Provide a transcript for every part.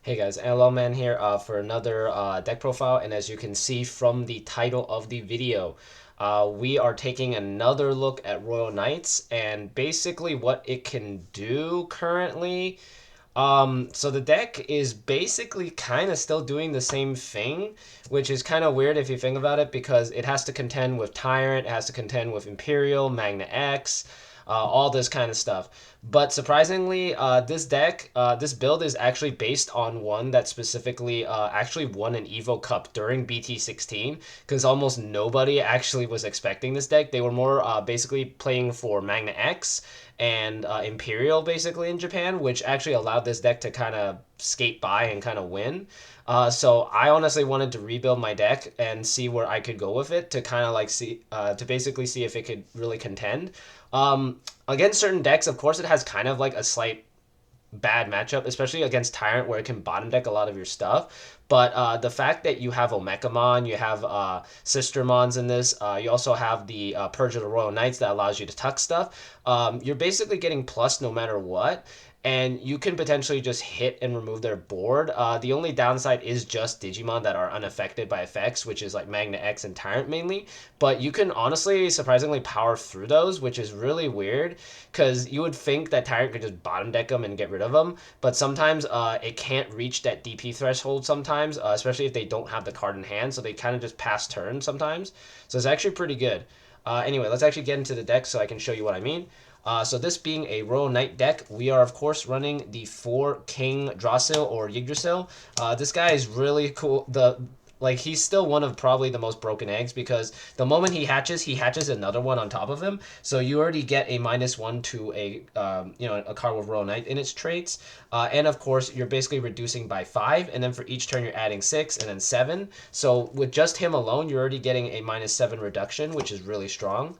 Hey guys, Man here for another deck profile, and as you can see from the title of the video, we are taking another look at Royal Knights and basically what it can do currently. So the deck is basically kind of still doing the same thing, which is kind of weird if you think about it, because it has to contend with Tyrant, it has to contend with Imperial, Magna X, all this kind of stuff. But surprisingly, this build is actually based on one that specifically actually won an Evo Cup during BT16, because almost nobody actually was expecting this deck. They were more basically playing for Magna X and Imperial basically in Japan, which actually allowed this deck to kind of skate by and kind of win. So I honestly wanted to rebuild my deck and see where I could go with it to kind of like see to basically see if it could really contend. Against certain decks, of course, it has kind of like a slight bad matchup, especially against Tyrant, where it can bottom deck a lot of your stuff. But the fact that you have Omekamon, you have Sistermons in this, you also have the Purge of the Royal Knights that allows you to tuck stuff. You're basically getting plus no matter what. And you can potentially just hit and remove their board. The only downside is just Digimon that are unaffected by effects, which is like Magna X and Tyrant mainly. But you can honestly, surprisingly, power through those, which is really weird because you would think that Tyrant could just bottom deck them and get rid of them, but sometimes it can't reach that DP threshold sometimes, especially if they don't have the card in hand, so they kind of just pass turn sometimes. So it's actually pretty good. Anyway, let's actually get into the deck so I can show you what I mean. So this being a Royal Knight deck, we are of course running the 4 King Drasil or Yggdrasil. This guy is really cool. He's still one of probably the most broken eggs because the moment he hatches another one on top of him. So you already get a -1 to a card with Royal Knight in its traits, and of course you're basically reducing by 5, and then for each turn you're adding 6 and then 7. So with just him alone, you're already getting a -7 reduction, which is really strong.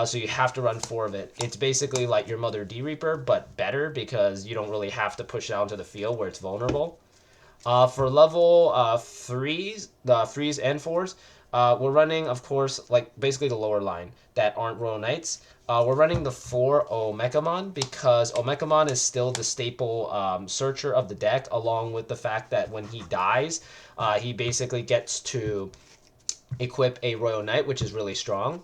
So you have to run 4 of it. It's basically like your Mother D Reaper, but better because you don't really have to push it out into the field where it's vulnerable. For level threes and fours, we're running, of course, like basically the lower line that aren't Royal Knights. We're running the 4 Omekamon because Omekamon is still the staple searcher of the deck, along with the fact that when he dies, he basically gets to equip a Royal Knight, which is really strong.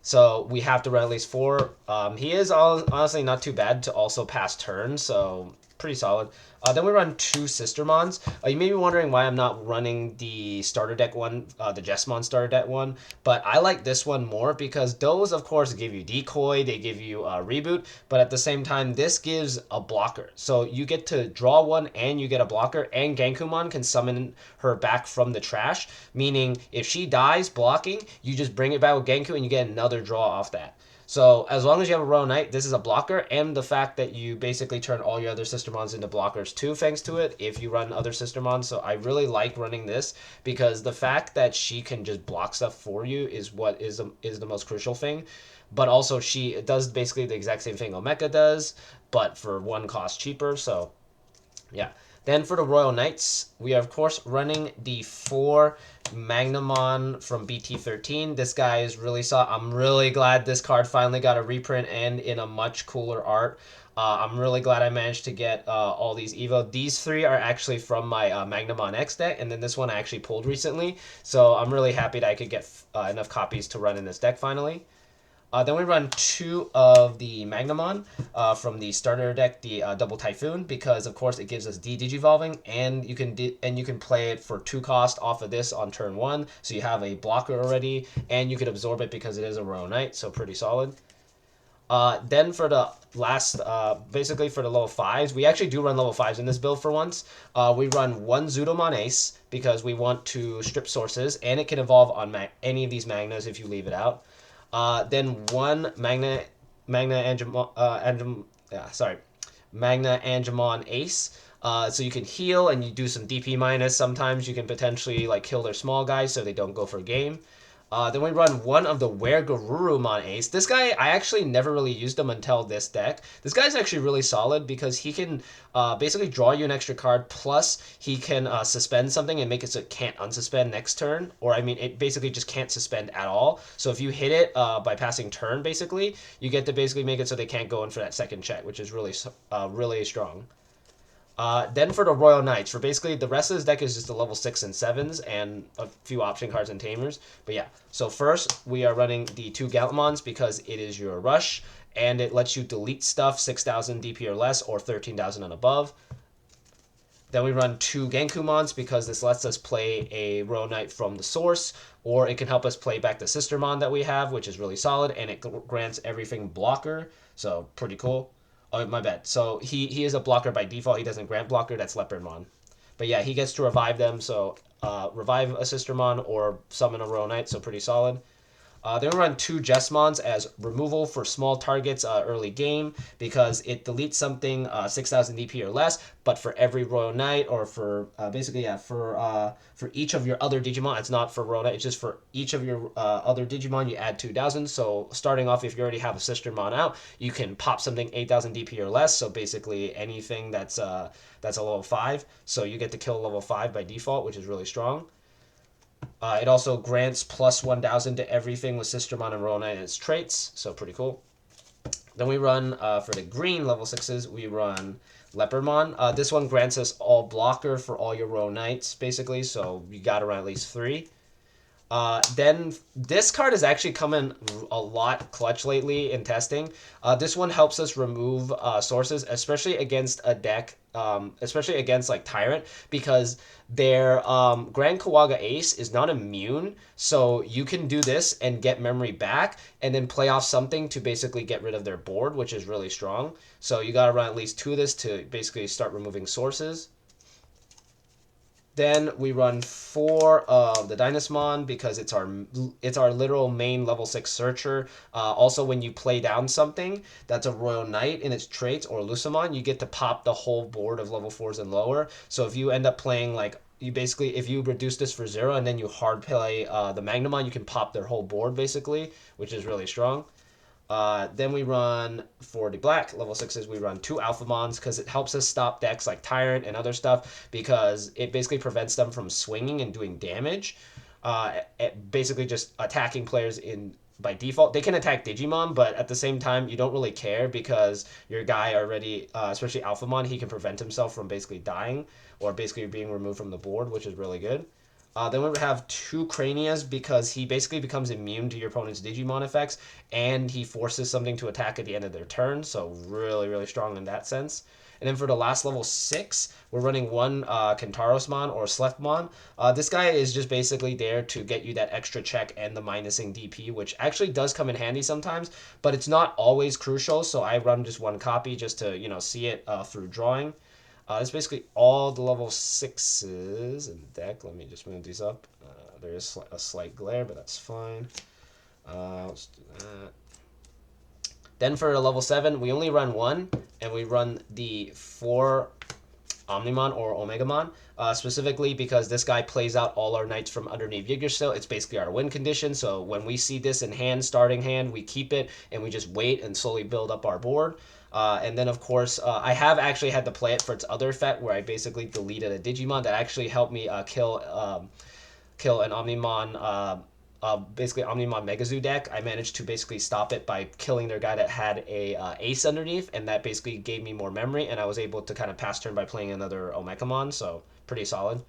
So we have to run at least 4. He is honestly not too bad to also pass turns, so pretty solid. Then we run 2 Sistermons. You may be wondering why I'm not running the starter deck one, the Jessmon starter deck one, but I like this one more because those, of course, give you decoy, they give you reboot, but at the same time, this gives a blocker. So you get to draw one and you get a blocker, and Gankumon can summon her back from the trash, meaning if she dies blocking, you just bring it back with Genku and you get another draw off that. So as long as you have a Royal Knight, this is a blocker, and the fact that you basically turn all your other Sistermons into blockers too, thanks to it, if you run other Sistermons. So I really like running this because the fact that she can just block stuff for you is what is the most crucial thing. But also she does basically the exact same thing Omeka does, but for 1 cost cheaper. So yeah. Then for the Royal Knights, we are of course running the 4 Magnamon from BT13. This guy is really I'm really glad this card finally got a reprint and in a much cooler art. I'm really glad I managed to get all these Evo. These 3 are actually from my Magnamon X deck, and then this one I actually pulled recently. So I'm really happy that I could get enough copies to run in this deck finally. Then we run 2 of the Magnamon from the starter deck, the Double Typhoon, because of course it gives us Digivolving, and you can play it for 2 cost off of this on turn 1, so you have a blocker already, and you can absorb it because it is a Royal Knight, so pretty solid. Then for the last, basically for the level 5s, we actually do run level 5s in this build for once. We run 1 Zudomon Ace because we want to strip sources, and it can evolve on any of these Magnas if you leave it out. Then 1 Magna Angemon Ace. So you can heal and you do some DP minus. Sometimes you can potentially like kill their small guys so they don't go for a game. Then we run 1 of the Were Garurumon Ace. This guy, I actually never really used him until this deck. This guy's actually really solid because he can basically draw you an extra card, plus he can suspend something and make it so it can't unsuspend next turn. Or, I mean, it basically just can't suspend at all. So if you hit it by passing turn, basically, you get to basically make it so they can't go in for that second check, which is really, really strong. Then for the Royal Knights, for basically the rest of this deck is just the level 6 and 7s and a few option cards and tamers. But yeah, so first we are running the 2 Gallantmons because it is your rush and it lets you delete stuff 6,000 DP or less or 13,000 and above. Then we run 2 Genkumons because this lets us play a Royal Knight from the source, or it can help us play back the Sistermon that we have, which is really solid, and it grants everything blocker, so pretty cool. Oh, my bad. So he is a blocker by default. He doesn't grant blocker. That's Leopardmon. But yeah, he gets to revive them, so revive a Sistermon or summon a Royal Knight, so pretty solid. Then we run 2 Jesmons as removal for small targets early game because it deletes something 6,000 DP or less, but for every Royal Knight or for basically, yeah, for each of your other Digimon, it's not for Royal Knight, it's just for each of your other Digimon, you add 2,000. So starting off, if you already have a Sistermon out, you can pop something 8,000 DP or less, so basically anything that's a level 5. So you get to kill level 5 by default, which is really strong. It also grants plus 1,000 to everything with Sistermon and Royal Knight and its traits, so pretty cool. Then we run, for the green level 6s, we run Leopardmon. This one grants us all blocker for all your Royal Knights, basically, so you gotta run at least 3. Then this card has actually come in a lot clutch lately in testing. This one helps us remove sources, especially against a deck, especially against like Tyrant, because their Grand Kawaga Ace is not immune. So you can do this and get memory back, and then play off something to basically get rid of their board, which is really strong. So you gotta run at least 2 of this to basically start removing sources. Then we run 4 of the Dynasmon because it's our literal main level 6 searcher. Also, when you play down something that's a Royal Knight in its traits or Lucamon, you get to pop the whole board of level 4s and lower. So if you end up playing like you basically if you reduce this for 0 and then you hard play the Magnamon, you can pop their whole board basically, which is really strong. Then we run for the black level 6s, we run 2 Alphamons because it helps us stop decks like Tyrant and other stuff because it basically prevents them from swinging and doing damage. Basically just attacking players in by default. They can attack Digimon, but at the same time, you don't really care because your guy already, especially Alphamon, he can prevent himself from basically dying or basically being removed from the board, which is really good. Then we would have 2 Cranias because he basically becomes immune to your opponent's Digimon effects, and he forces something to attack at the end of their turn, so really, really strong in that sense. And then for the last level 6, we're running 1 Kentarosmon or Slephmon. This guy is just basically there to get you that extra check and the minusing DP, which actually does come in handy sometimes, but it's not always crucial, so I run just 1 copy just to, see it through drawing. That's basically all the level 6s in the deck. Let me just move these up. There is a slight glare, but that's fine. Let's do that. Then for a level 7, we only run 1, and we run the 4 Omnimon or Omegamon, specifically because this guy plays out all our knights from underneath Yggdrasil. It's basically our win condition, so when we see this in hand, starting hand, we keep it, and we just wait and slowly build up our board. And then, of course, I have actually had to play it for its other effect, where I basically deleted a Digimon that actually helped me kill an Omnimon, basically Omnimon Megazoo deck. I managed to basically stop it by killing their guy that had a Ace underneath, and that basically gave me more memory, and I was able to kind of pass turn by playing another Omegamon, so pretty solid.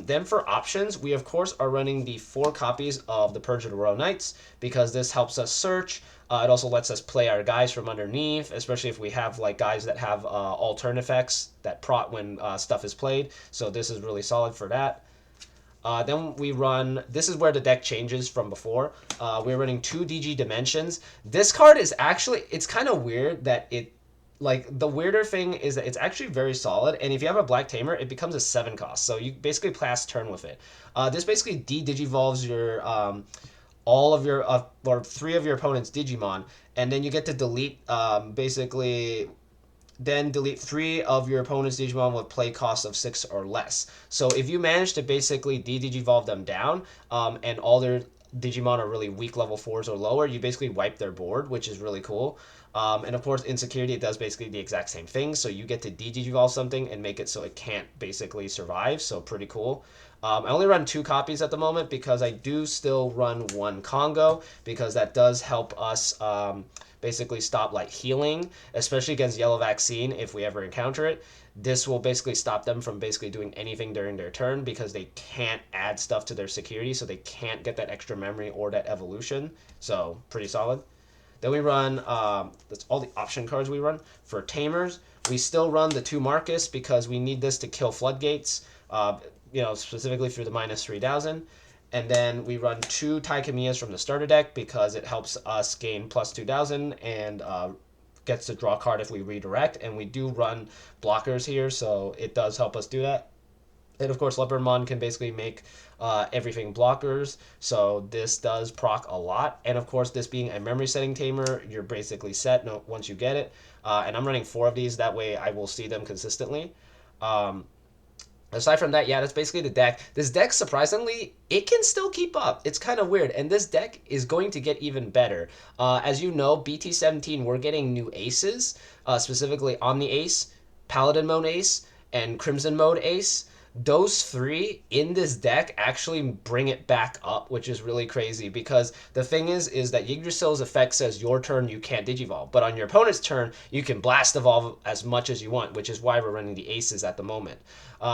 Then for options, we of course are running the 4 copies of the Purge of the Royal Knights because this helps us search. It also lets us play our guys from underneath, especially if we have like guys that have all turn effects that prot when stuff is played. So this is really solid for that. Then we run, this is where the deck changes from before. We're running 2 DG Dimensions. This card is actually, it's kind of weird that the weirder thing is that it's actually very solid, and if you have a black tamer, it becomes a 7 cost, so you basically pass turn with it. This basically de-digivolves your, all of your, or 3 of your opponent's Digimon, and then you get to delete, then delete 3 of your opponent's Digimon with play cost of 6 or less. So if you manage to basically de-digivolve them down, and all their Digimon are really weak level 4s or lower, you basically wipe their board, which is really cool. And of course, in Security, it does basically the exact same thing. So you get to de-digivolve something and make it so it can't basically survive. So pretty cool. I only run 2 copies at the moment because I do still run 1 Congo because that does help us basically stop like healing, especially against yellow vaccine if we ever encounter it. This will basically stop them from basically doing anything during their turn because they can't add stuff to their security, so they can't get that extra memory or that evolution. So pretty solid. Then we run, that's all the option cards we run. For Tamers, we still run the 2 Marcus because we need this to kill Floodgates, specifically through the -3000. And then we run 2 Taikamias from the starter deck because it helps us gain +2000 and gets to draw a card if we redirect. And we do run blockers here, so it does help us do that. And of course, Leopardmon can basically make everything blockers, so this does proc a lot. And of course, this being a memory setting tamer, you're basically set once you get it. And I'm running 4 of these, that way I will see them consistently. Um, Aside from that, yeah, that's basically the deck. This deck, surprisingly, it can still keep up. It's kind of weird, and this deck is going to get even better. As you know, BT17, we're getting new aces, specifically Omni Ace, Paladin Mode Ace, and Crimson Mode Ace. Those 3 in this deck actually bring it back up, which is really crazy because the thing is that Yggdrasil's effect says your turn you can't digivolve, but on your opponent's turn you can blast evolve as much as you want, which is why we're running the aces at the moment.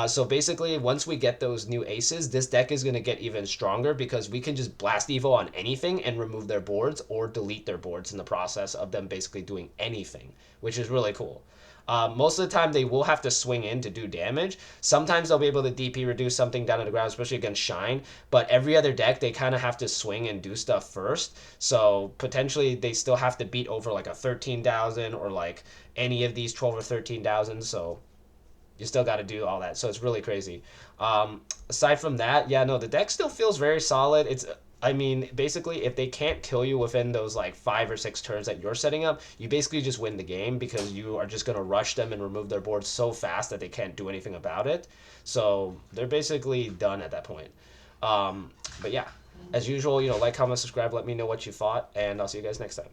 So basically, once we get those new aces, this deck is going to get even stronger because we can just blast evo on anything and remove their boards or delete their boards in the process of them basically doing anything, which is really cool. Most of the time, they will have to swing in to do damage. Sometimes they'll be able to DP reduce something down to the ground, especially against Shine. But every other deck, they kind of have to swing and do stuff first. So potentially, they still have to beat over like a 13,000 or like any of these 12 or 13,000. So you still got to do all that. So it's really crazy. Aside from that, yeah, no, the deck still feels very solid. I mean, basically, if they can't kill you within those like 5 or 6 turns that you're setting up, you basically just win the game because you are just going to rush them and remove their board so fast that they can't do anything about it. So they're basically done at that point. But yeah, as usual, like, comment, subscribe, let me know what you thought, and I'll see you guys next time.